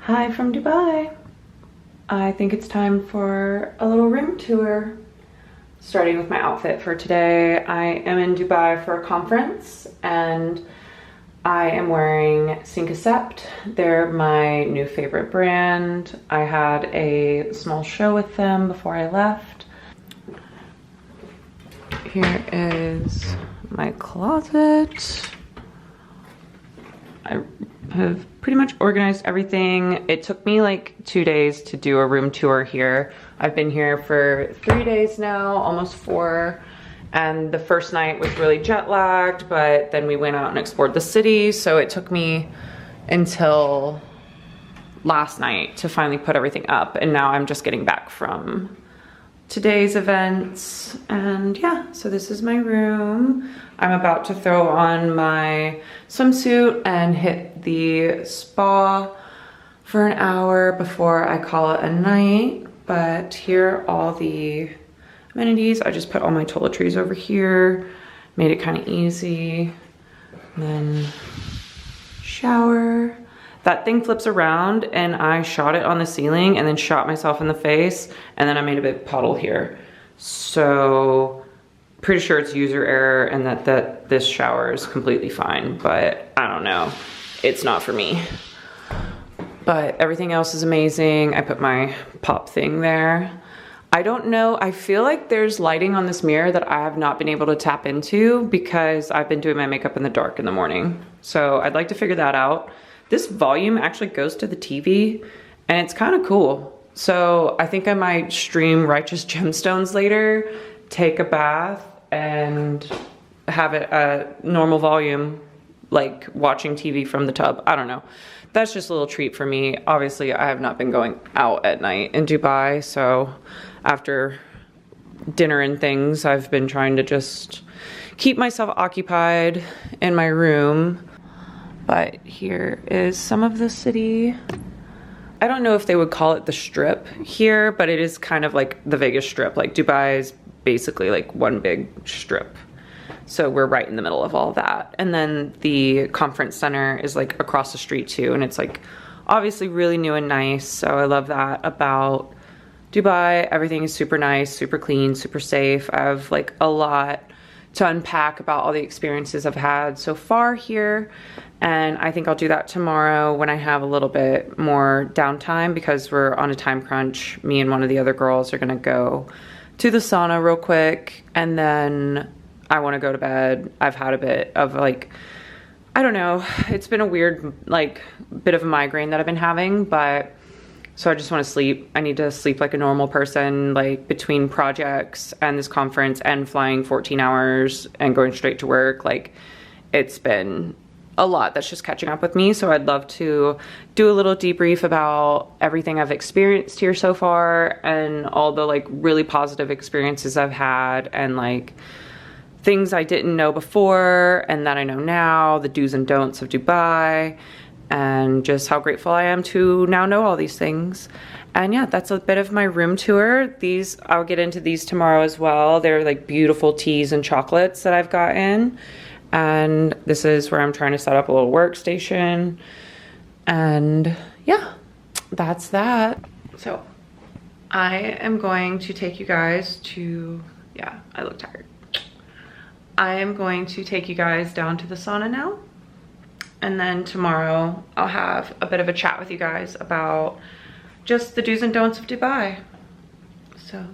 Hi from Dubai. I think it's time for a little room tour. Starting with my outfit for today. I am in Dubai for a conference and I am wearing Cinquecept. They're my new favorite brand. I had a small show with them before I left. Here is my closet. I have pretty much organized everything. It took me like 2 days to do a room tour here. I've been here for 3 days now, almost 4. And the first night was really jet lagged, but then we went out and explored the city. So it took me until last night to finally put everything up. And now I'm just getting back from today's events. And yeah, so this is my room. I'm about to throw on my swimsuit and hit the spa for an hour before I call it a night. But here are all the amenities. I just put all my toiletries over here, made it kind of easy. And then shower. That thing flips around and I shot it on the ceiling and then shot myself in the face, and then I made a big puddle here. So pretty sure it's user error and that this shower is completely fine, but I don't know. It's not for me. But everything else is amazing. I put my pop thing there. I don't know, I feel like there's lighting on this mirror that I have not been able to tap into because I've been doing my makeup in the dark in the morning. So I'd like to figure that out. This volume actually goes to the TV and it's kind of cool. So I think I might stream Righteous Gemstones later, take a bath and have it at normal volume, like watching TV from the tub. I don't know. That's just a little treat for me. Obviously, I have not been going out at night in Dubai. So after dinner and things, I've been trying to just keep myself occupied in my room. But here is some of the city. I don't know if they would call it the Strip here, but it is kind of like the Vegas Strip. Like Dubai is basically like one big strip. So we're right in the middle of all that. And then the conference center is like across the street too. And it's like obviously really new and nice. So I love that about Dubai. Everything is super nice, super clean, super safe. I have like a lot to unpack about all the experiences I've had so far here. And I think I'll do that tomorrow when I have a little bit more downtime because we're on a time crunch. Me and one of the other girls are gonna go to the sauna real quick and then I wanna go to bed. I've had a bit of like, I don't know, it's been a weird like bit of a migraine that I've been having, but so I just wanna sleep. I need to sleep like a normal person, like between projects and this conference and flying 14 hours and going straight to work. Like it's been a lot that's just catching up with me. So I'd love to do a little debrief about everything I've experienced here so far and all the like really positive experiences I've had and like things I didn't know before and that I know now, the do's and don'ts of Dubai, and just how grateful I am to now know all these things. And yeah, that's a bit of my room tour. These, I'll get into these tomorrow as well. They're like beautiful teas and chocolates that I've gotten. And this is where I'm trying to set up a little workstation. And yeah, that's that. So I am going to take you guys to, yeah, I look tired. I am going to take you guys down to the sauna now. And then tomorrow I'll have a bit of a chat with you guys about just the do's and don'ts of Dubai. So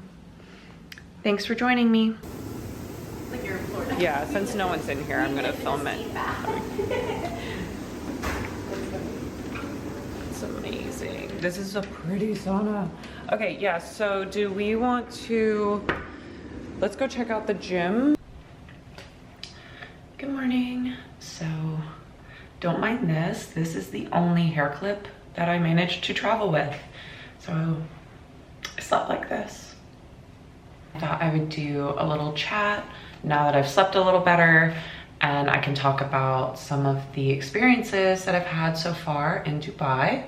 thanks for joining me. Like you're in Florida. Yeah, since no one's in here, I'm gonna film it. It's amazing. This is a pretty sauna. Okay, yeah, so do we want to, let's go check out the gym. Good morning. So, don't mind this. This is the only hair clip that I managed to travel with. So, I slept like this. I thought I would do a little chat now that I've slept a little better and I can talk about some of the experiences that I've had so far in Dubai.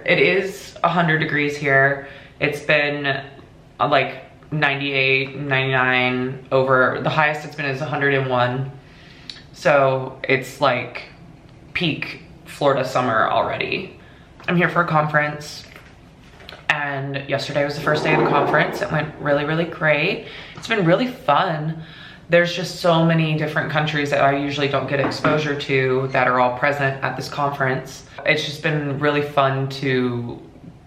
It is 100 degrees here. It's been like 98, 99 over, the highest it's been is 101. So it's like peak Florida summer already. I'm here for a conference, and yesterday was the first day of the conference. It went really, really great. It's been really fun. There's just so many different countries that I usually don't get exposure to that are all present at this conference. It's just been really fun to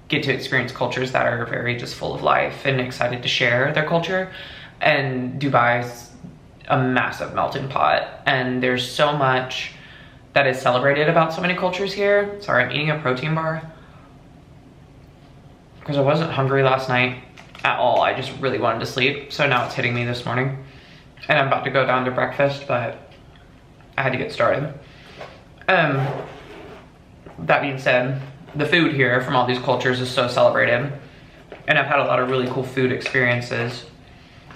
get to experience cultures that are very just full of life and excited to share their culture. And Dubai's a massive melting pot, and there's so much that is celebrated about so many cultures here. Sorry, I'm eating a protein bar because I wasn't hungry last night at all. I just really wanted to sleep, so now it's hitting me this morning. And I'm about to go down to breakfast, but I had to get started. That being said, the food here from all these cultures is so celebrated, and I've had a lot of really cool food experiences.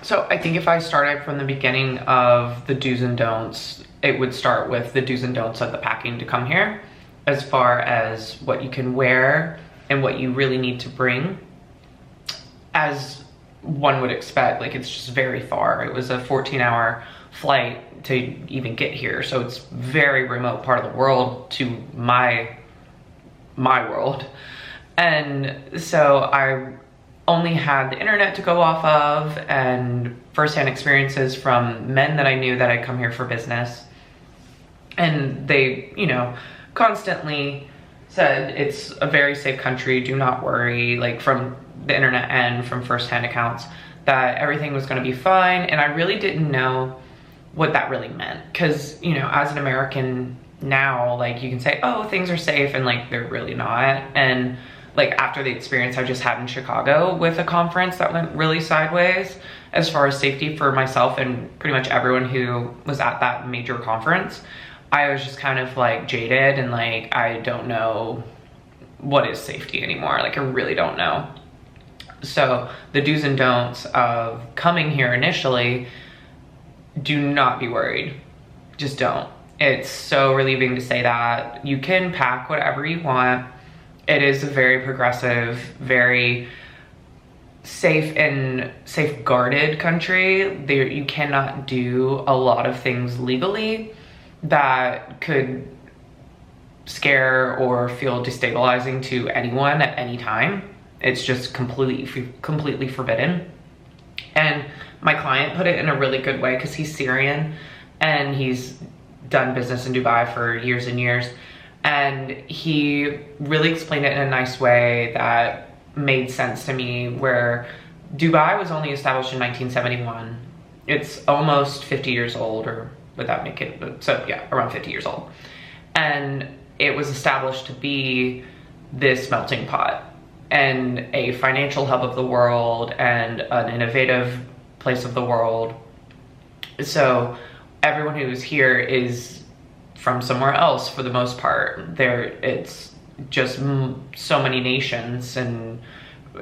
So I think if I started from the beginning of the do's and don'ts, it would start with the do's and don'ts of the packing to come here, as far as what you can wear and what you really need to bring. As one would expect, like, it's just very far. It was a 14-hour flight to even get here, so it's very remote part of the world to my world. And so I only had the internet to go off of and firsthand experiences from men that I knew that had come here for business. And they, you know, constantly said it's a very safe country, do not worry, like from the internet and from firsthand accounts, that everything was going to be fine. And I really didn't know what that really meant, because, you know, as an American now, like, you can say, oh, things are safe, and like they're really not. And like, after the experience I just had in Chicago with a conference that went really sideways as far as safety for myself and pretty much everyone who was at that major conference, I was just kind of like jaded, and like, I don't know what is safety anymore. Like, I really don't know. So the do's and don'ts of coming here initially, do not be worried. Just don't. It's so relieving to say that you can pack whatever you want. It is a very progressive, very safe and safeguarded country. There, you cannot do a lot of things legally that could scare or feel destabilizing to anyone at any time. It's just completely forbidden. And my client put it in a really good way, because he's Syrian and he's done business in Dubai for years and years. And he really explained it in a nice way that made sense to me, where Dubai was only established in 1971. It's almost 50 years old, or would that make it? So yeah, around 50 years old. And it was established to be this melting pot and a financial hub of the world and an innovative place of the world. So everyone who's here is from somewhere else for the most part. It's just so many nations, and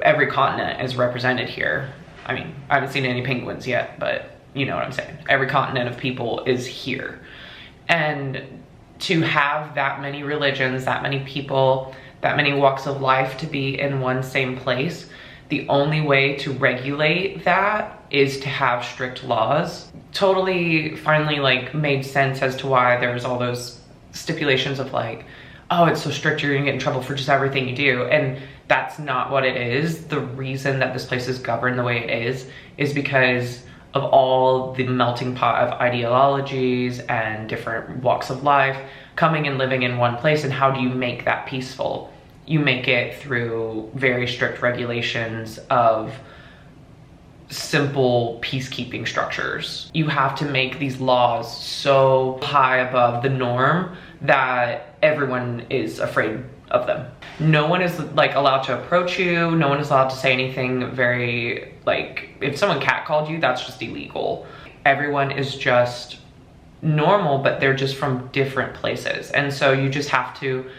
every continent is represented here. I mean, I haven't seen any penguins yet, but you know what I'm saying. Every continent of people is here. And to have that many religions, that many people, that many walks of life to be in one same place, the only way to regulate that is to have strict laws. Totally finally like made sense as to why there's all those stipulations of like, oh, it's so strict, you're gonna get in trouble for just everything you do. And that's not what it is. The reason that this place is governed the way it is because of all the melting pot of ideologies and different walks of life coming and living in one place. And how do you make that peaceful? You make it through very strict regulations of simple peacekeeping structures. You have to make these laws so high above the norm that everyone is afraid of them. No one is like allowed to approach you. No one is allowed to say anything very, like, if someone catcalled you, that's just illegal. Everyone is just normal, but they're just from different places. And so you just have to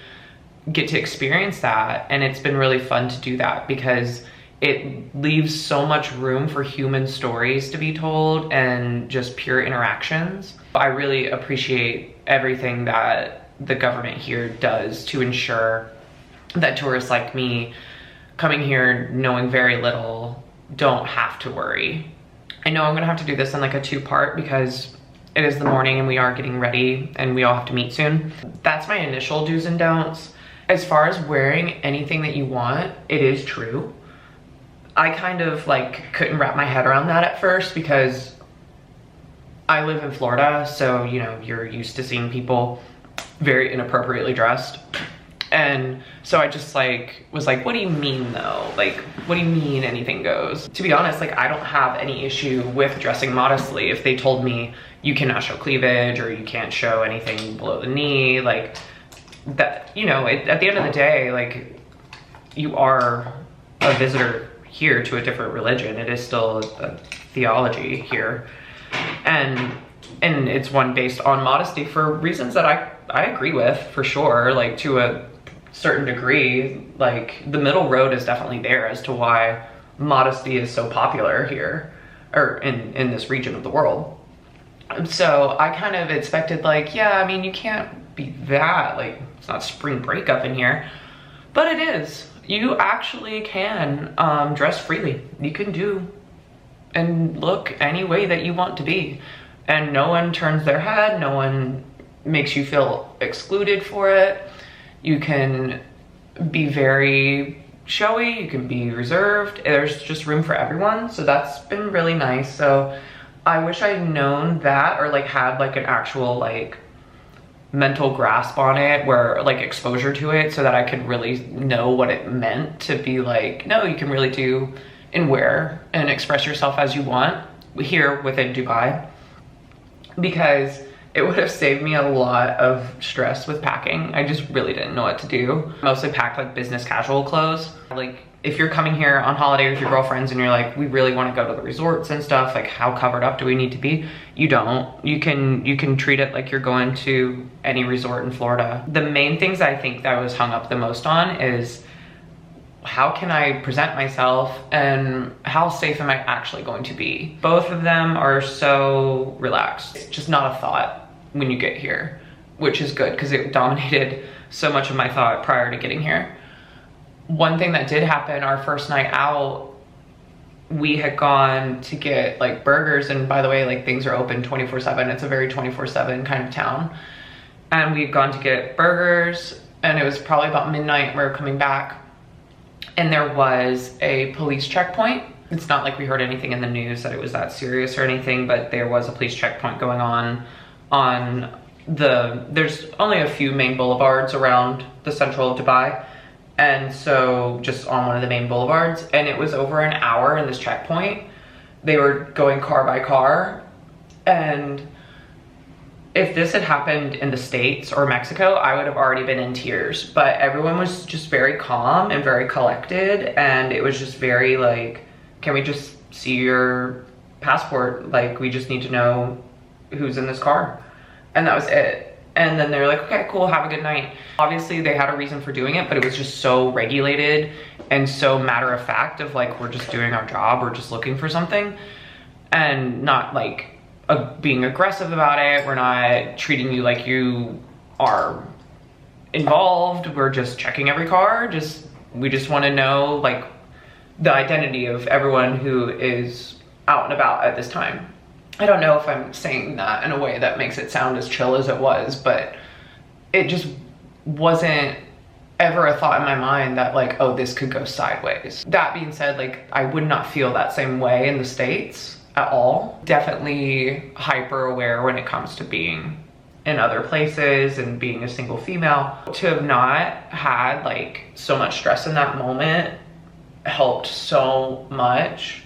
get to experience that. And it's been really fun to do that because it leaves so much room for human stories to be told and just pure interactions. I really appreciate everything that the government here does to ensure that tourists like me coming here knowing very little don't have to worry. I know I'm gonna have to do this in like a two-part because it is the morning and we are getting ready and we all have to meet soon. That's my initial do's and don'ts. As far as wearing anything that you want, it is true. I kind of like couldn't wrap my head around that at first because I live in Florida, so you know, you're used to seeing people very inappropriately dressed. And so I just like was like, what do you mean though? Like, what do you mean anything goes? To be honest, like I don't have any issue with dressing modestly. If they told me you cannot show cleavage or you can't show anything below the knee, like that, you know, at the end of the day, like you are a visitor here to a different religion. It is still a theology here. And it's one based on modesty for reasons that I agree with, for sure, like to a certain degree. Like the middle road is definitely there as to why modesty is so popular here, or in this region of the world. So I kind of expected like, yeah, I mean, you can't be that, like it's not spring break up in here, but it is. You actually can dress freely. You can do and look any way that you want to be, and no one turns their head, no one makes you feel excluded for it. You can be very showy, you can be reserved. There's just room for everyone, so that's been really nice. So I wish I'd known that, or like had like an actual like mental grasp on it, where like exposure to it, so that I could really know what it meant to be like, no, you can really do and wear and express yourself as you want here within Dubai, because it would have saved me a lot of stress with packing. I just really didn't know what to do. Mostly packed like business casual clothes. Like if you're coming here on holiday with your girlfriends and you're like, we really want to go to the resorts and stuff, like how covered up do we need to be? You don't. You can treat it like you're going to any resort in Florida. The main things I think that I was hung up the most on is, how can I present myself and how safe am I actually going to be? Both of them are so relaxed. It's just not a thought when you get here, which is good because it dominated so much of my thought prior to getting here. One thing that did happen, our first night out, we had gone to get like burgers, and by the way, like things are open 24/7. It's a very 24/7 kind of town. And we'd gone to get burgers, and it was probably about midnight. We were coming back, and there was a police checkpoint. It's not like we heard anything in the news that it was that serious or anything, but there was a police checkpoint going on there's only a few main boulevards around the central of Dubai. And so just on one of the main boulevards, and it was over an hour in this checkpoint. They were going car by car. And if this had happened in the States or Mexico, I would have already been in tears. But everyone was just very calm and very collected. And it was just very like, can we just see your passport? Like, we just need to know who's in this car. And that was it. And then they're like, okay, cool, have a good night. Obviously they had a reason for doing it, but it was just so regulated and so matter of fact of like, we're just doing our job, we're just looking for something, and not like being aggressive about it. We're not treating you like you are involved. We're just checking every car. We just want to know like the identity of everyone who is out and about at this time. I don't know if I'm saying that in a way that makes it sound as chill as it was, but it just wasn't ever a thought in my mind that like, oh, this could go sideways. That being said, like I would not feel that same way in the States at all. Definitely hyper aware when it comes to being in other places and being a single female. To have not had like so much stress in that moment helped so much.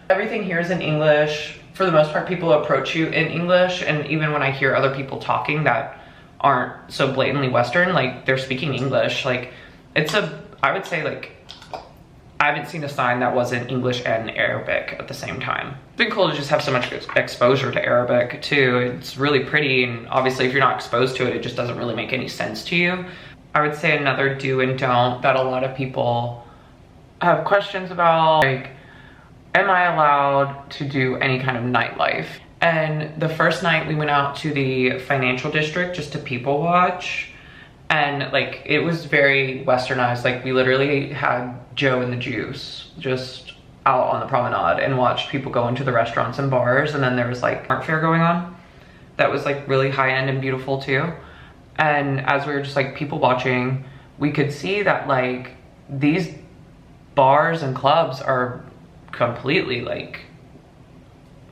Everything here is in English. For the most part, people approach you in English, and even when I hear other people talking that aren't so blatantly Western, like they're speaking English. Like I would say like, I haven't seen a sign that wasn't English and Arabic at the same time. It's been cool to just have so much exposure to Arabic too. It's really pretty, and obviously if you're not exposed to it, it just doesn't really make any sense to you. I would say another do and don't that a lot of people have questions about, like, am I allowed to do any kind of nightlife? And the first night we went out to the financial district just to people watch, and like it was very westernized. Like we literally had Joe and the Juice just out on the promenade and watched people go into the restaurants and bars, and then there was like art fair going on that was like really high end and beautiful too. And as we were just like people watching, we could see that like these bars and clubs are completely like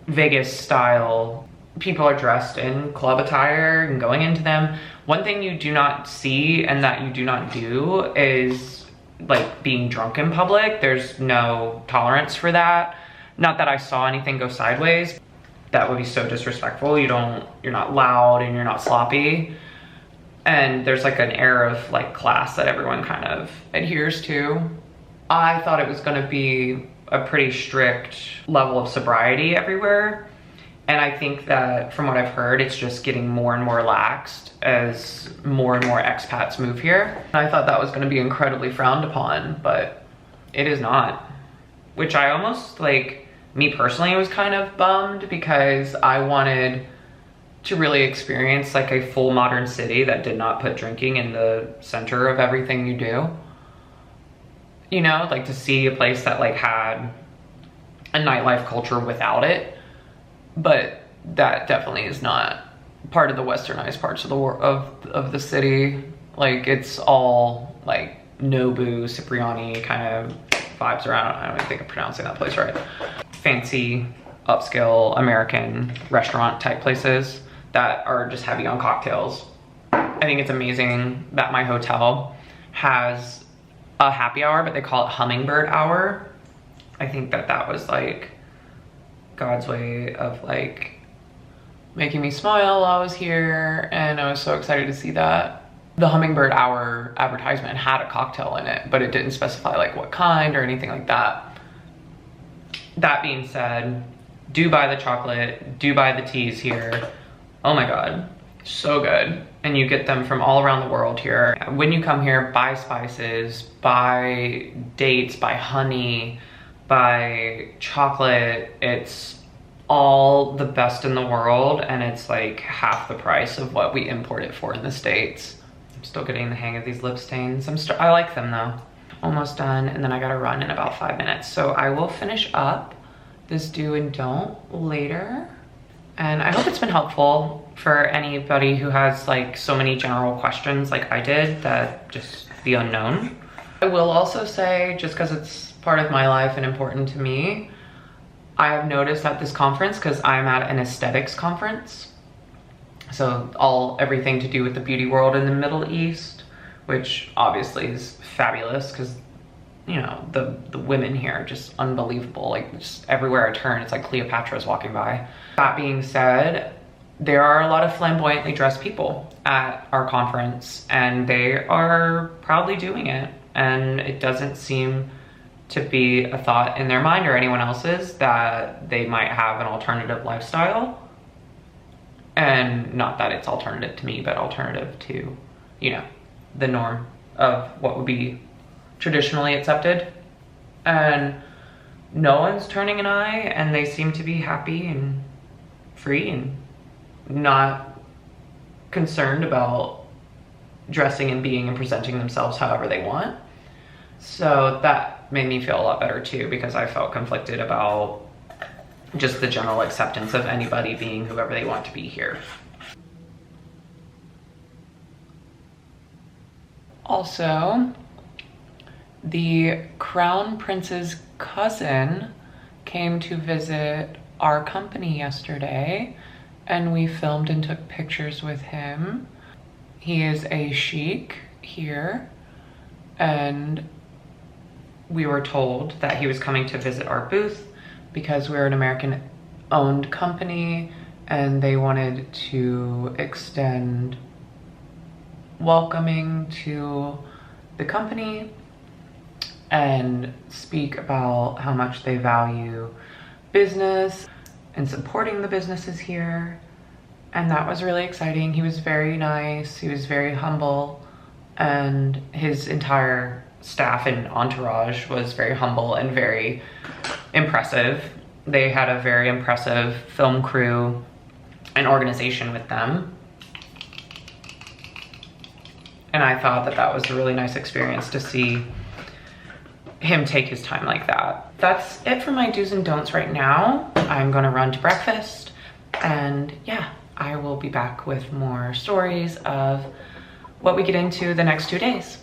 Vegas style. People are dressed in club attire and going into them. One thing you do not see and that you do not do is like being drunk in public. There's no tolerance for that. Not that I saw anything go sideways. That would be so disrespectful. You're not loud and you're not sloppy. And there's like an air of like class that everyone kind of adheres to. I thought it was gonna be a pretty strict level of sobriety everywhere. And I think that from what I've heard, it's just getting more and more relaxed as more and more expats move here. And I thought that was gonna be incredibly frowned upon, but it is not. Which I almost like, me personally was kind of bummed because I wanted to really experience like a full modern city that did not put drinking in the center of everything you do. You know, like to see a place that like had a nightlife culture without it. But that definitely is not part of the westernized parts of the of the city. Like it's all like Nobu, Cipriani kind of vibes around. I don't even think I'm pronouncing that place right. Fancy, upscale American restaurant type places that are just heavy on cocktails. I think it's amazing that my hotel has a happy hour, but they call it hummingbird hour. I think that that was like God's way of like making me smile while I was here, and I was so excited to see that. The hummingbird hour advertisement had a cocktail in it, but it didn't specify like what kind or anything like that. That being said, do buy the chocolate, do buy the teas here. Oh my God, so good. And you get them from all around the world here. When you come here, buy spices, buy dates, buy honey, buy chocolate. It's all the best in the world, and it's like half the price of what we import it for in the States. I'm still getting the hang of these lip stains. I like them though. Almost done, and then I gotta run in about 5 minutes. So I will finish up this do and don't later. And I hope it's been helpful for anybody who has like so many general questions like I did, that just the unknown. I will also say, just because it's part of my life and important to me, I have noticed at this conference, because I'm at an aesthetics conference, so everything to do with the beauty world in the Middle East, which obviously is fabulous because, you know, the women here are just unbelievable. Like just everywhere I turn, it's like Cleopatra's walking by. That being said, there are a lot of flamboyantly dressed people at our conference, and they are proudly doing it. And it doesn't seem to be a thought in their mind or anyone else's that they might have an alternative lifestyle. And not that it's alternative to me, but alternative to, you know, the norm of what would be traditionally accepted. And no one's turning an eye, and they seem to be happy and free and not concerned about dressing and being and presenting themselves however they want. So that made me feel a lot better too, because I felt conflicted about just the general acceptance of anybody being whoever they want to be here. Also, the Crown Prince's cousin came to visit our company yesterday, and we filmed and took pictures with him. He is a sheik here, and we were told that he was coming to visit our booth because we're an American-owned company, and they wanted to extend welcoming to the company and speak about how much they value business and supporting the businesses here. And that was really exciting. He was very nice, he was very humble, and his entire staff and entourage was very humble and very impressive. They had a very impressive film crew and organization with them. And I thought that that was a really nice experience to see him take his time like that. That's it for my do's and don'ts right now. I'm gonna run to breakfast, and yeah, I will be back with more stories of what we get into the next 2 days.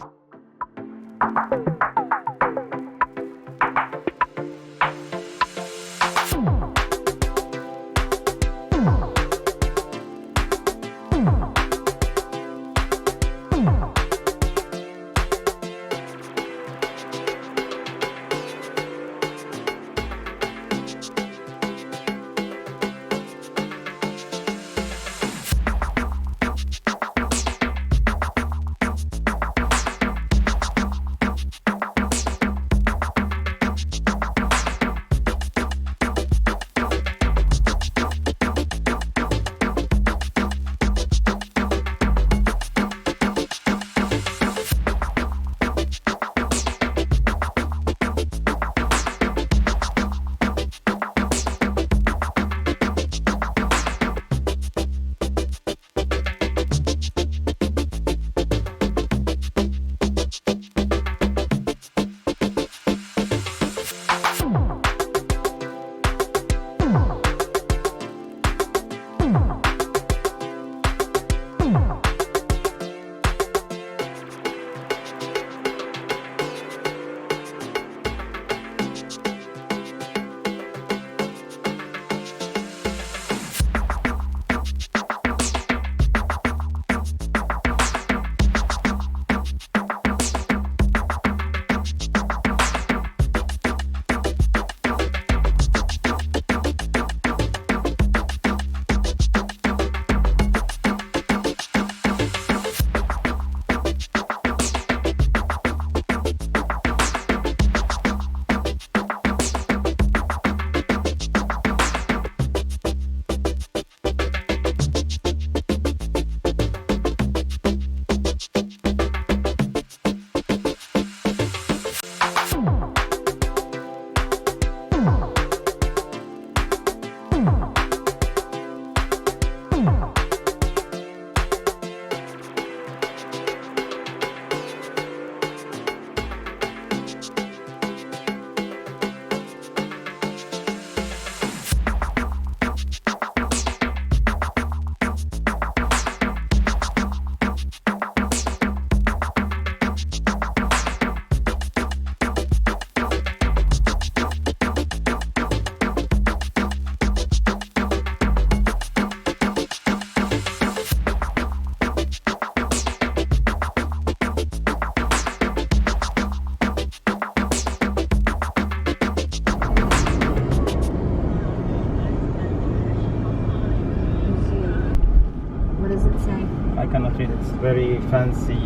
I cannot read. It's very fancy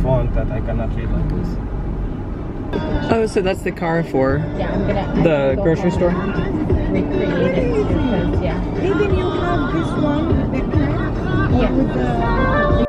font that I cannot read like this. Oh, so that's the Carrefour. Yeah, I'm gonna. The grocery store? Recreate it because, yeah. Even you have this one with the cat Yeah. with the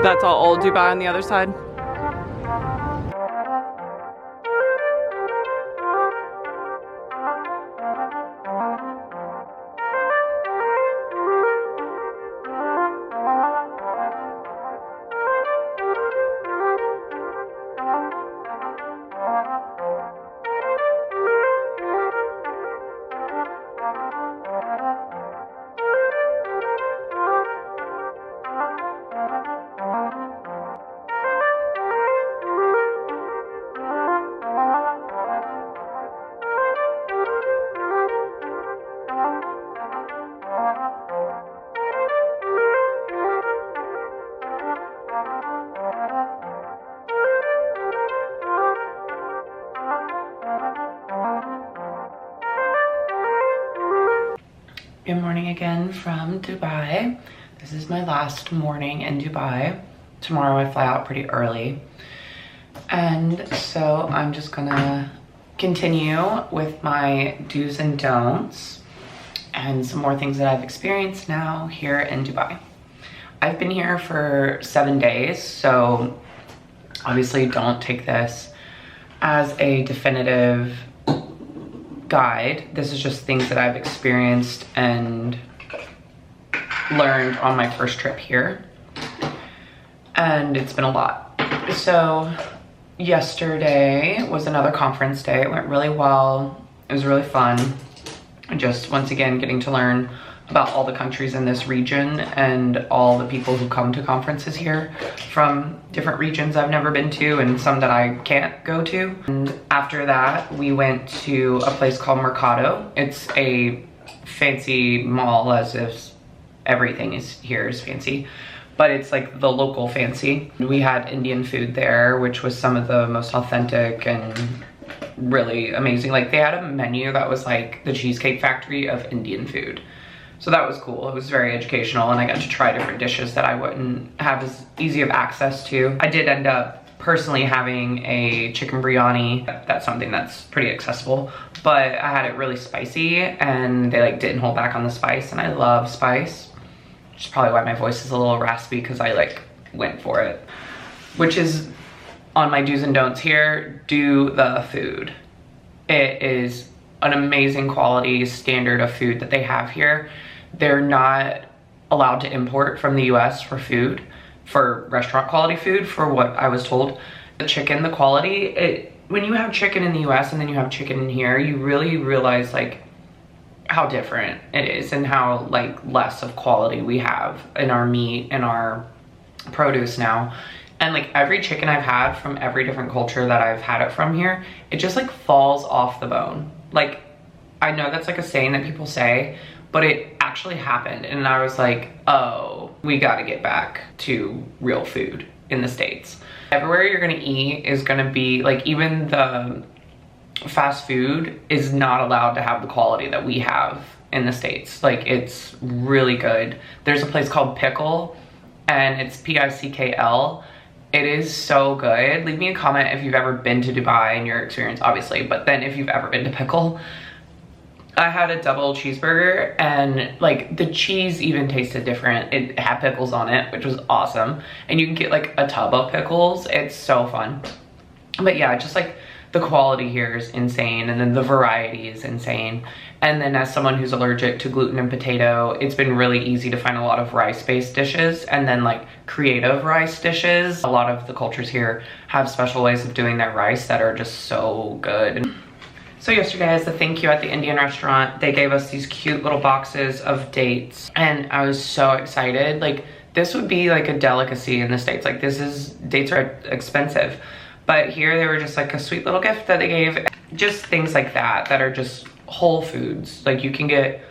That's all old Dubai on the other side. Good morning again from Dubai. This is my last morning in Dubai. Tomorrow I fly out pretty early. And so I'm just gonna continue with my do's and don'ts and some more things that I've experienced now here in Dubai. I've been here for 7 days, so obviously don't take this as a definitive guide. This is just things that I've experienced and learned on my first trip here, and it's been a lot. So yesterday was another conference day. It went really well. It was really fun. Just once again getting to learn about all the countries in this region and all the people who come to conferences here from different regions I've never been to and some that I can't go to. And after that, we went to a place called Mercato. It's a fancy mall, as if everything here is fancy, but it's like the local fancy. We had Indian food there, which was some of the most authentic and really amazing. Like, they had a menu that was like the Cheesecake Factory of Indian food. So that was cool. It was very educational, and I got to try different dishes that I wouldn't have as easy of access to. I did end up personally having a chicken biryani. That's something that's pretty accessible, but I had it really spicy, and they like didn't hold back on the spice, and I love spice, which is probably why my voice is a little raspy, because I like went for it. Which is on my do's and don'ts here. Do the food. It is an amazing quality standard of food that they have here. They're not allowed to import from the US for food, for restaurant quality food, for what I was told. The chicken, the quality, when you have chicken in the US and then you have chicken in here, you really realize like how different it is and how like less of quality we have in our meat and our produce now. And like every chicken I've had from every different culture that I've had it from here, it just like falls off the bone. Like, I know that's like a saying that people say, but it actually happened. And I was like, oh, we gotta get back to real food in the States. Everywhere you're gonna eat is gonna be like, even the fast food is not allowed to have the quality that we have in the States. Like, it's really good. There's a place called Pickle, and it's Pickl. It is so good. Leave me a comment if you've ever been to Dubai and your experience, obviously, but then if you've ever been to Pickle. I had a double cheeseburger, and like the cheese even tasted different. It had pickles on it, which was awesome. And you can get like a tub of pickles. It's so fun. But yeah, just like the quality here is insane, and then the variety is insane. And then as someone who's allergic to gluten and potato, it's been really easy to find a lot of rice-based dishes, and then like creative rice dishes. A lot of the cultures here have special ways of doing their rice that are just so good. So yesterday, as a thank you at the Indian restaurant, they gave us these cute little boxes of dates, and I was so excited. Like, this would be like a delicacy in the States. Like, dates are expensive, but here they were just like a sweet little gift that they gave. Just things like that are just whole foods. Like, you can get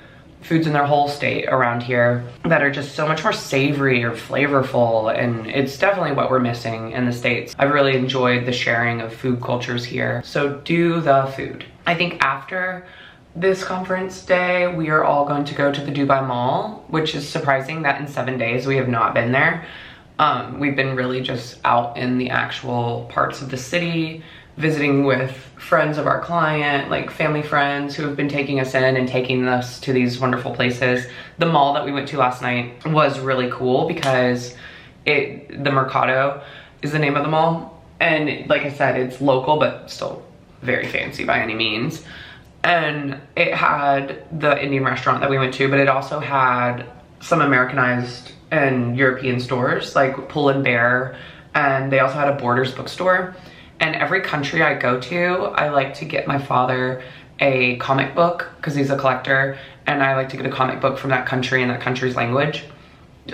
foods in their whole state around here that are just so much more savory or flavorful, and it's definitely what we're missing in the States. I've really enjoyed the sharing of food cultures here. So do the food. I think after this conference day, we are all going to go to the Dubai Mall, which is surprising that in 7 days we have not been there. We've been really just out in the actual parts of the city, visiting with friends of our client, like family friends who have been taking us in and taking us to these wonderful places. The mall that we went to last night was really cool because the Mercato is the name of the mall. And like I said, it's local, but still very fancy by any means. And it had the Indian restaurant that we went to, but it also had some Americanized and European stores like Pull and Bear, and they also had a Borders bookstore. And every country I go to, I like to get my father a comic book because he's a collector, and I like to get a comic book from that country in that country's language.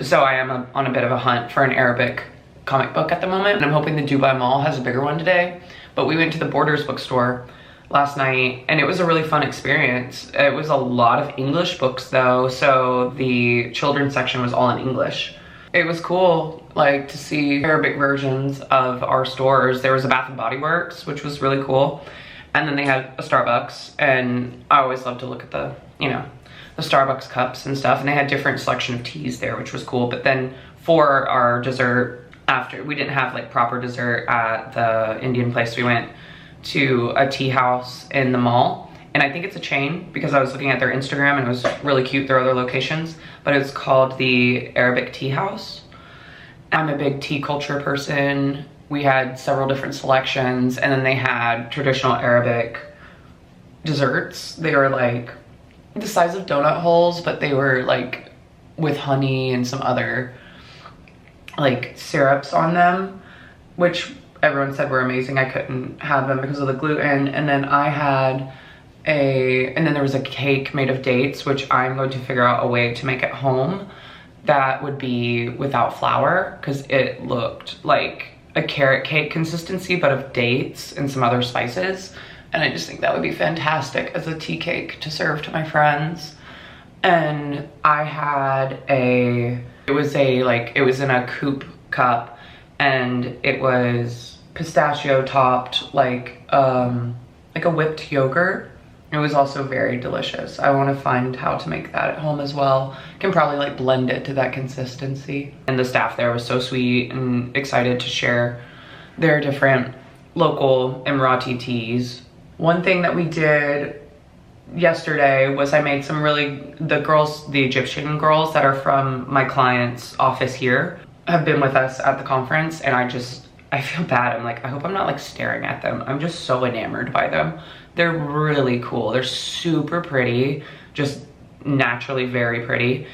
So I am on a bit of a hunt for an Arabic comic book at the moment, and I'm hoping the Dubai Mall has a bigger one today. But we went to the Borders bookstore last night, and it was a really fun experience. It was a lot of English books though, so the children's section was all in English. It was cool, like, to see Arabic versions of our stores. There was a Bath and Body Works, which was really cool. And then they had a Starbucks, and I always love to look at the, you know, the Starbucks cups and stuff. And they had different selection of teas there, which was cool. But then for our dessert, after, we didn't have like proper dessert at the Indian place we went to a tea house in the mall. And I think it's a chain because I was looking at their Instagram and it was really cute, their other locations, but it's called the Arabic Tea House. I'm a big tea culture person. We had several different selections, and then they had traditional Arabic desserts. They were like the size of donut holes, but they were like with honey and some other like syrups on them, which everyone said were amazing. I couldn't have them because of the gluten. And then I had and then there was a cake made of dates, which I'm going to figure out a way to make at home that would be without flour, because it looked like a carrot cake consistency, but of dates and some other spices. And I just think that would be fantastic as a tea cake to serve to my friends. And I had it was in a coupe cup, and it was pistachio topped, like a whipped yogurt. It was also very delicious. I want to find how to make that at home as well. Can probably like blend it to that consistency. And the staff there was so sweet and excited to share their different local Emirati teas. One thing that we did yesterday was I made some the Egyptian girls that are from my client's office here have been with us at the conference, and I feel bad. I'm like, I hope I'm not like staring at them. I'm just so enamored by them. They're really cool. They're super pretty, just naturally very pretty.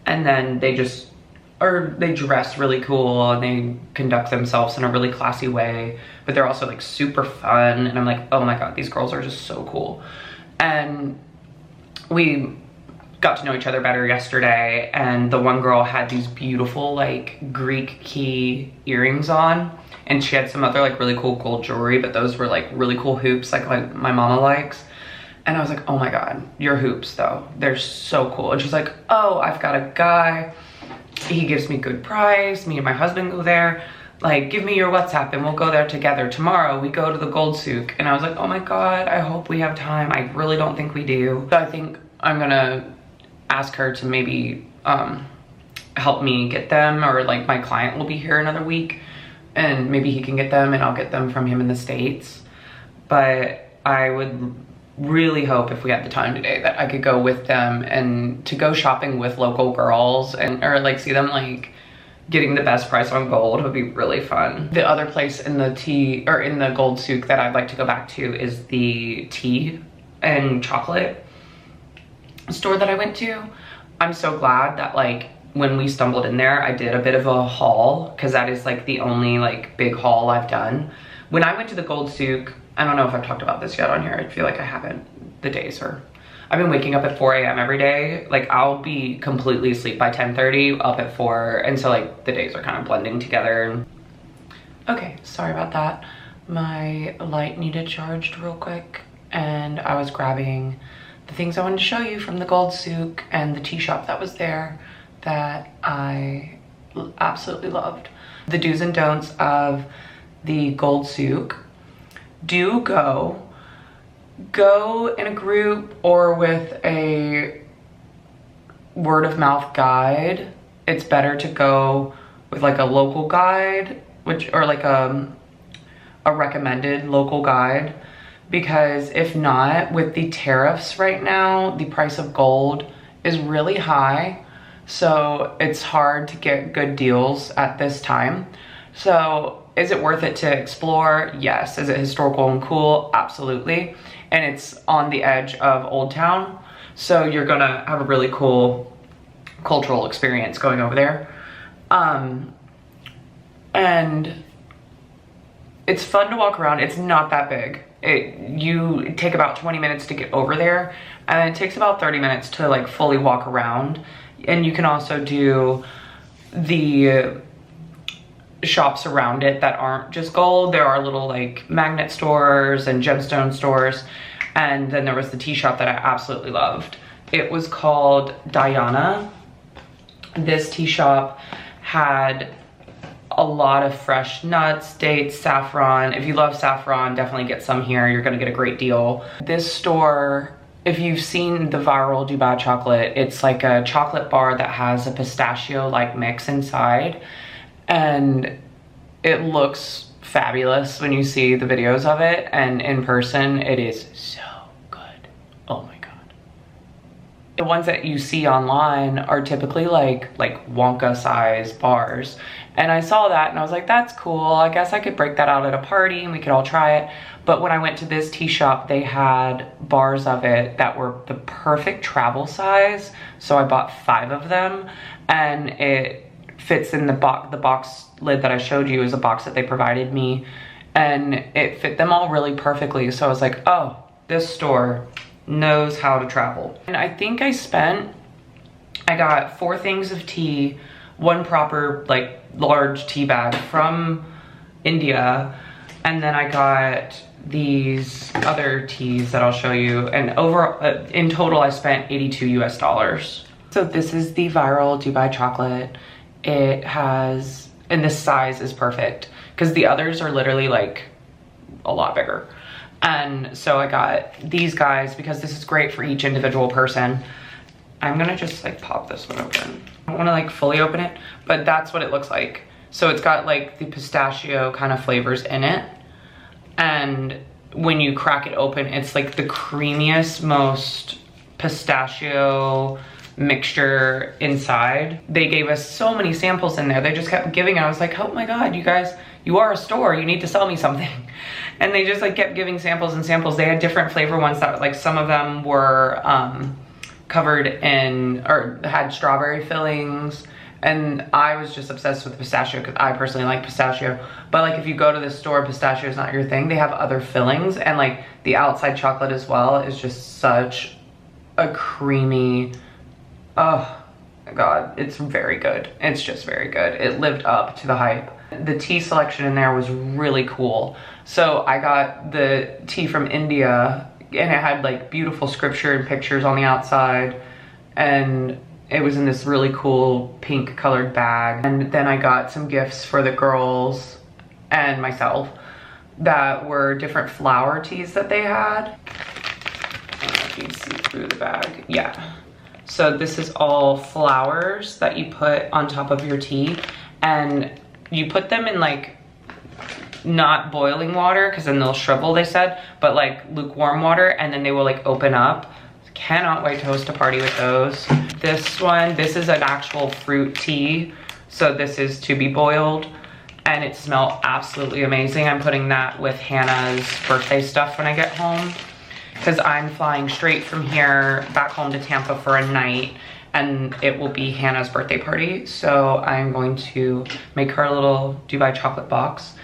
And then they dress really cool and they conduct themselves in a really classy way, but they're also like super fun. And I'm like, oh my God, these girls are just so cool. And we got to know each other better yesterday. And the one girl had these beautiful like Greek key earrings on. And she had some other like really cool gold jewelry, but those were like really cool hoops like my mama likes. And I was like, oh my God, your hoops though, they're so cool. And she's like, oh, I've got a guy, he gives me good price, me and my husband go there, like give me your WhatsApp and we'll go there together. Tomorrow we go to the Gold Souk. And I was like, oh my God, I hope we have time. I really don't think we do. So I think I'm gonna ask her to maybe help me get them, or like my client will be here another week and maybe he can get them and I'll get them from him in the States. But I would really hope if we had the time today that I could go with them and to go shopping with local girls or like see them like getting the best price on gold would be really fun. The other place in the Gold Souk that I'd like to go back to is the tea and chocolate store that I went to. I'm so glad that like when we stumbled in there, I did a bit of a haul, because that is like the only like big haul I've done. When I went to the Gold Souk, I don't know if I've talked about this yet on here. I feel like I haven't. I've been waking up at 4 a.m. every day. Like I'll be completely asleep by 10:30, up at 4. And so like the days are kind of blending together. Okay, sorry about that. My light needed charged real quick, and I was grabbing the things I wanted to show you from the Gold Souk and the tea shop that was there that I absolutely loved. The do's and don'ts of the Gold Souk: do go in a group or with a word of mouth guide. It's better to go with like a local guide, or like a recommended local guide, because if not, with the tariffs right now, the price of gold is really high. So it's hard to get good deals at this time. So is it worth it to explore? Yes. Is it historical and cool? Absolutely. And it's on the edge of Old Town. So you're gonna have a really cool cultural experience going over there. And it's fun to walk around. It's not that big. You take about 20 minutes to get over there, and it takes about 30 minutes to like fully walk around. And you can also do the shops around it that aren't just gold. There are little like magnet stores and gemstone stores. And then there was the tea shop that I absolutely loved. It was called Diana. This tea shop had a lot of fresh nuts, dates, saffron. If you love saffron, definitely get some here. You're gonna get a great deal. This store, if you've seen the viral Dubai chocolate, it's like a chocolate bar that has a pistachio-like mix inside, and it looks fabulous when you see the videos of it, and in person it is so good. Oh my god. The ones that you see online are typically like Wonka size bars, and I saw that and I was like, that's cool, I guess I could break that out at a party and we could all try it. But when I went to this tea shop, they had bars of it that were the perfect travel size, so I bought 5 of them, and it fits in the box lid that I showed you is a box that they provided me, and it fit them all really perfectly. So I was like, oh, this store knows how to travel. And I think I got 4 things of tea, 1 proper like large tea bag from India, and then I got these other teas that I'll show you, and in total I spent $82 US. So this is the viral Dubai chocolate. It has, and this size is perfect because the others are literally like a lot bigger. And so I got these guys because this is great for each individual person. I'm gonna just like pop this one open. I don't wanna like fully open it, but that's what it looks like. So it's got like the pistachio kind of flavors in it. And when you crack it open, it's like the creamiest, most pistachio mixture inside. They gave us so many samples in there. They just kept giving it. I was like, oh my God, you guys, you are a store. You need to sell me something. And they just like kept giving samples and samples. They had different flavor ones that like some of them were covered in, or had strawberry fillings. And I was just obsessed with pistachio because I personally like pistachio. But like if you go to this store, pistachio is not your thing. They have other fillings, and like the outside chocolate as well is just such a creamy, oh my God, it's very good. It's just very good. It lived up to the hype. The tea selection in there was really cool. So I got the tea from India, and it had like beautiful scripture and pictures on the outside, and it was in this really cool pink colored bag. And then I got some gifts for the girls and myself that were different flower teas that they had. I don't know if you can see through the bag. Yeah. So this is all flowers that you put on top of your tea, and you put them in like not boiling water because then they'll shrivel, they said, but like lukewarm water, and then they will like open up. Cannot wait to host a party with those. This is an actual fruit tea. So this is to be boiled, and it smells absolutely amazing. I'm putting that with Hannah's birthday stuff when I get home, because I'm flying straight from here back home to Tampa for a night, and it will be Hannah's birthday party. So I'm going to make her a little Dubai chocolate box.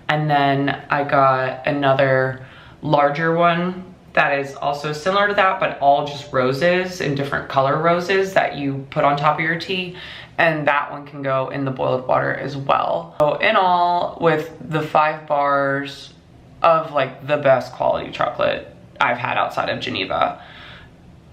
And then I got another larger one that is also similar to that, but all just roses and different color roses that you put on top of your tea. And that one can go in the boiled water as well. So in all, with the 5 bars of like the best quality chocolate I've had outside of Geneva,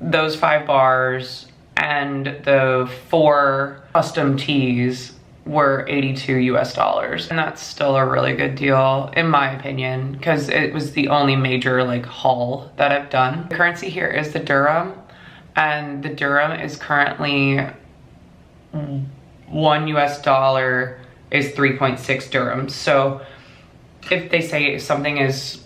those 5 bars and the 4 custom teas were $82 US, and that's still a really good deal in my opinion, because it was the only major like haul that I've done. The currency here is the dirham, and the dirham is currently $1 US is 3.6 dirhams. So if they say something is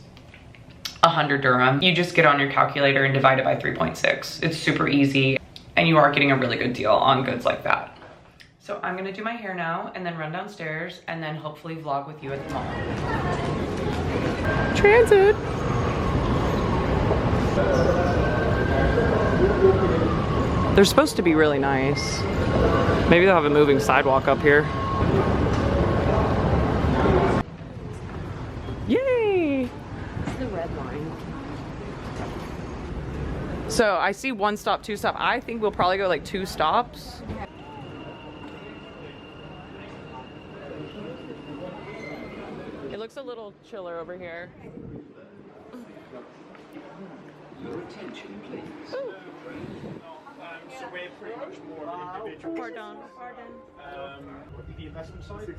100 dirham, you just get on your calculator and divide it by 3.6. It's super easy, and you are getting a really good deal on goods like that. So I'm gonna do my hair now and then run downstairs and then hopefully vlog with you at the mall. Transit. They're supposed to be really nice. Maybe they'll have a moving sidewalk up here. Yay! It's the red line. So I see 1 stop, 2 stop. I think we'll probably go like 2 stops. It looks a little chiller over here. Your attention, please. So we're pretty much more Pardon. The investment side.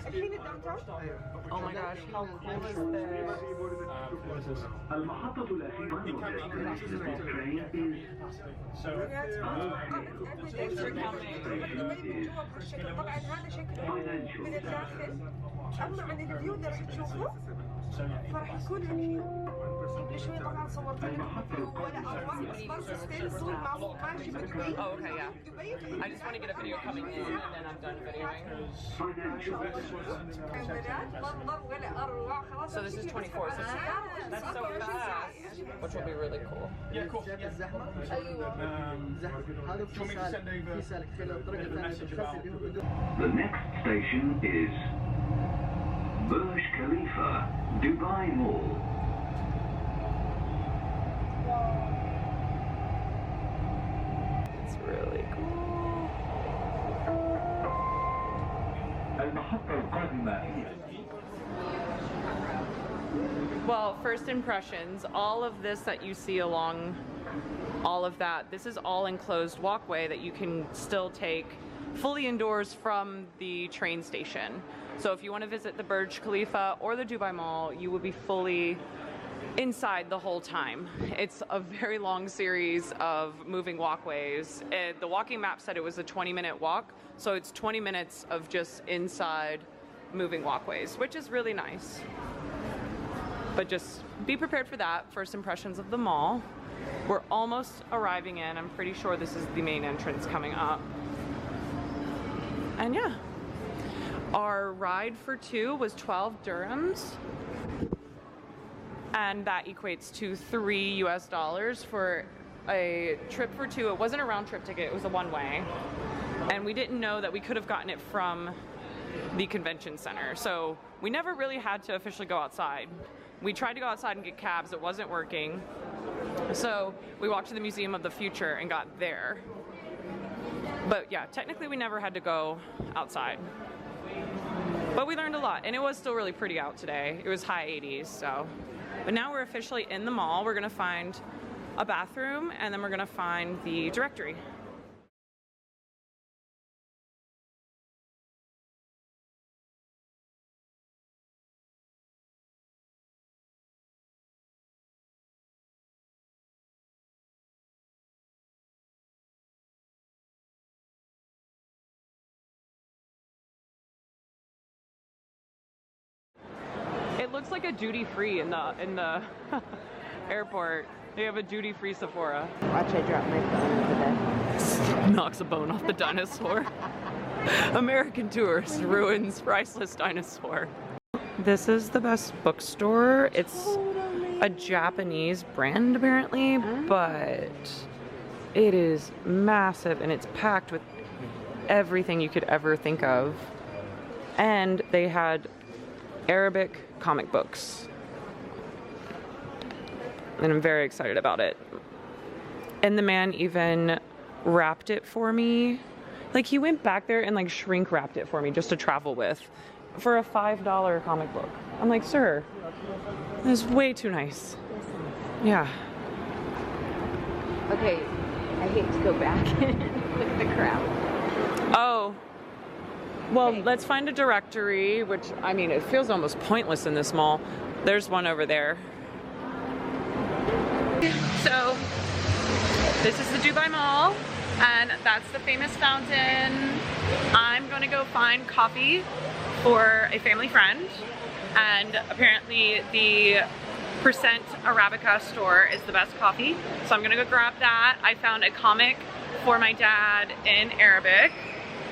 Oh my gosh, how cool is this? Thanks for coming. طبعا هذا شكله من الداخل، اما عن الفيو اللي راح تشوفه فراح يكون يعني قبل شوي طبعا صورت لكم فيو ولا اروع بس برضه ستيل الصور معروف ماشي بدبي. Oh, okay, yeah. I just want to get a video coming in and then I'm done videoing. So this is 24, so that's so fast, which will be really cool. Yeah, of course. Yeah. Do you want me to send over the message about... The next station is Burj Khalifa, Dubai Mall. It's really cool. Well, first impressions, all of this that you see along all of that, this is all enclosed walkway that you can still take fully indoors from the train station. So if you want to visit the Burj Khalifa or the Dubai Mall, you will be fully inside the whole time. It's a very long series of moving walkways. The walking map said it was a 20-minute walk, so it's 20 minutes of just inside moving walkways, which is really nice. But just be prepared for that. First impressions of the mall. We're almost arriving in. I'm pretty sure this is the main entrance coming up. And yeah, our ride for two was 12 dirhams. And that equates to $3 US for a trip for two. It wasn't a round trip ticket, it was a one-way. And we didn't know that we could have gotten it from the convention center. So we never really had to officially go outside. We tried to go outside and get cabs, it wasn't working. So we walked to the Museum of the Future and got there. But yeah, technically we never had to go outside. But we learned a lot, and it was still really pretty out today. It was high 80s, so. But now we're officially in the mall. We're gonna find a bathroom, and then we're gonna find the directory. It looks like a duty-free in the airport. They have a duty-free Sephora. Watch, I drop my phone into the... Knocks a bone off the dinosaur. American tourist ruins priceless dinosaur. This is the best bookstore. It's a Japanese brand apparently, but it is massive and it's packed with everything you could ever think of. And they had Arabic comic books. And I'm very excited about it. And the man even wrapped it for me. Like, he went back there and like shrink wrapped it for me just to travel with for a $5 comic book. I'm like, sir, this is way too nice. Yeah. Okay, I hate to go back with the crowd. Oh. Well, let's find a directory, which, I mean, it feels almost pointless in this mall. There's one over there. So, this is the Dubai Mall, and that's the famous fountain. I'm gonna go find coffee for a family friend, and apparently the Percent Arabica store is the best coffee, so I'm gonna go grab that. I found a comic for my dad in Arabic,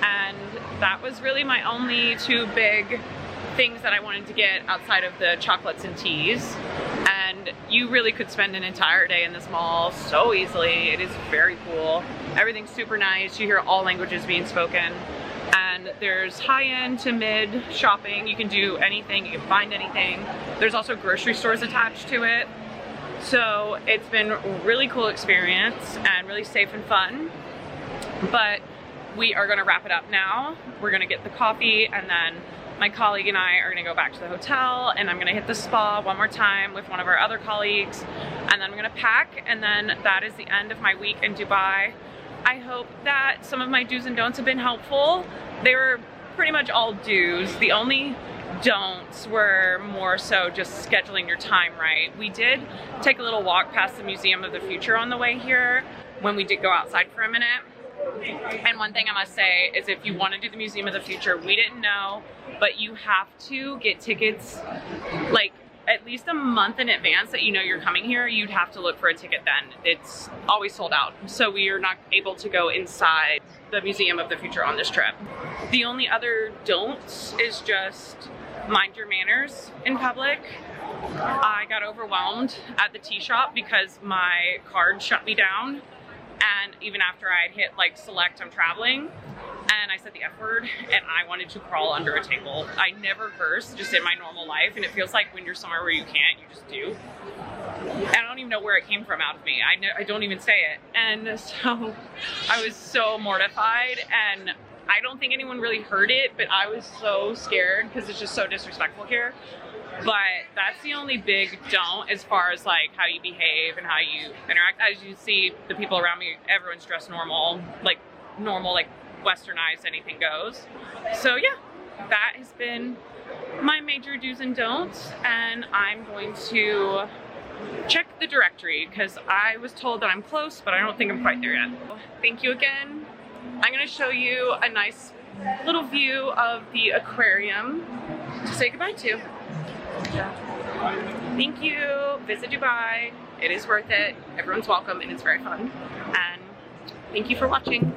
and that was really my only two big things that I wanted to get outside of the chocolates and teas. And you really could spend an entire day in this mall so easily. It is very cool. Everything's super nice. You hear all languages being spoken. And there's high-end to mid shopping. You can do anything, you can find anything. There's also grocery stores attached to it. So it's been a really cool experience and really safe and fun. But we are gonna wrap it up now. We're gonna get the coffee, and then my colleague and I are gonna go back to the hotel, and I'm gonna hit the spa one more time with one of our other colleagues, and then I'm gonna pack, and then that is the end of my week in Dubai. I hope that some of my do's and don'ts have been helpful. They were pretty much all do's. The only don'ts were more so just scheduling your time right. We did take a little walk past the Museum of the Future on the way here when we did go outside for a minute. And one thing I must say is if you want to do the Museum of the Future, we didn't know, but you have to get tickets like at least a month in advance that you know you're coming here. You'd have to look for a ticket then. It's always sold out. So we are not able to go inside the Museum of the Future on this trip. The only other don'ts is just mind your manners in public. I got overwhelmed at the tea shop because my card shut me down. And even after I had hit like select I'm traveling, and I said the F word, and I wanted to crawl under a table. I never curse just in my normal life, and it feels like when you're somewhere where you can't, you just do. And I don't even know where it came from out of me. I don't even say it. And so I was so mortified, and I don't think anyone really heard it, but I was so scared because it's just so disrespectful here. But that's the only big don't as far as like how you behave and how you interact. As you see, the people around me, everyone's dressed normal, like westernized, anything goes. So yeah, that has been my major do's and don'ts, and I'm going to check the directory because I was told that I'm close, but I don't think I'm quite there yet. Thank you again. I'm going to show you a nice little view of the aquarium to say goodbye to. Thank you. Visit Dubai. It is worth it. Everyone's welcome and it's very fun. And thank you for watching.